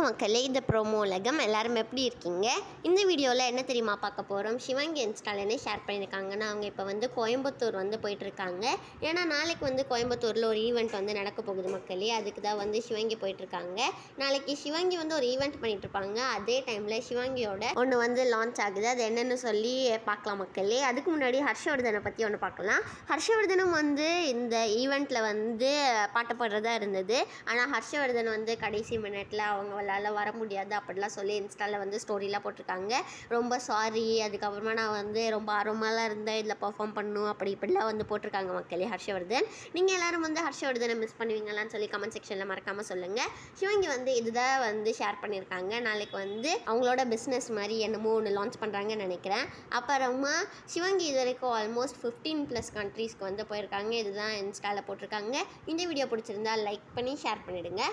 வணக்கம் மக்களே, இந்த ப்ரோமோ உலகம் எல்லாரும் எப்படி இருக்கீங்க? இந்த வீடியோவில் என்ன தெரியுமா பார்க்க போகிறோம்? சிவங்கி இன்ஸ்டால என்ன ஷேர் பண்ணியிருக்காங்கன்னா, அவங்க இப்போ வந்து கோயம்புத்தூர் வந்து போயிட்டுருக்காங்க. ஏன்னா நாளைக்கு வந்து கோயம்புத்தூரில் ஒரு ஈவெண்ட் வந்து நடக்க போகுது மக்களே. அதுக்கு தான் வந்து சிவங்கி போயிட்டுருக்காங்க. நாளைக்கு சிவங்கி வந்து ஒரு ஈவெண்ட் பண்ணிகிட்ருப்பாங்க. அதே டைமில் சிவங்கியோட ஒன்று வந்து லான்ச் ஆகுது. அது என்னென்னு சொல்லி பார்க்கலாம் மக்களே. அதுக்கு முன்னாடி ஹர்ஷவர்தனை பற்றி ஒன்று பார்க்கலாம். ஹர்ஷவர்தனும் வந்து இந்த ஈவெண்ட்டில் வந்து பாட்டு பாடுறதா இருந்தது. ஆனால் ஹர்ஷவர்தன் வந்து கடைசி மினிட்ல அவங்களால வர முடியாது அப்படிலாம் சொல்லி இன்ஸ்டாவில் வந்து ஸ்டோரிலாம் போட்டிருக்காங்க. ரொம்ப சாரி, அதுக்கப்புறமா நான் வந்து ரொம்ப ஆர்வமாலாம் இருந்தேன், இதில் பர்ஃபார்ம் பண்ணணும் அப்படி இப்படிலாம் வந்து போட்டிருக்காங்க மக்களே ஹர்ஷவர்தன். நீங்கள் எல்லோரும் வந்து ஹர்ஷவர்தனை மிஸ் பண்ணுவீங்களான்னு சொல்லி கமெண்ட் செக்ஷனில் மறக்காமல் சொல்லுங்கள். சிவங்கி வந்து இதுதான் வந்து ஷேர் பண்ணியிருக்காங்க. நாளைக்கு வந்து அவங்களோட பிஸ்னஸ் மாதிரி என்னமோ ஒன்று லான்ச் பண்ணுறாங்கன்னு நினைக்கிறேன். அப்புறமா சிவங்கி இது வரைக்கும் ஆல்மோஸ்ட் 15+ கண்ட்ரீஸ்க்கு வந்து போயிருக்காங்க. இதுதான் இன்ஸ்டாவில் போட்டிருக்காங்க. இந்த வீடியோ பிடிச்சிருந்தா லைக் பண்ணி ஷேர் பண்ணிவிடுங்க.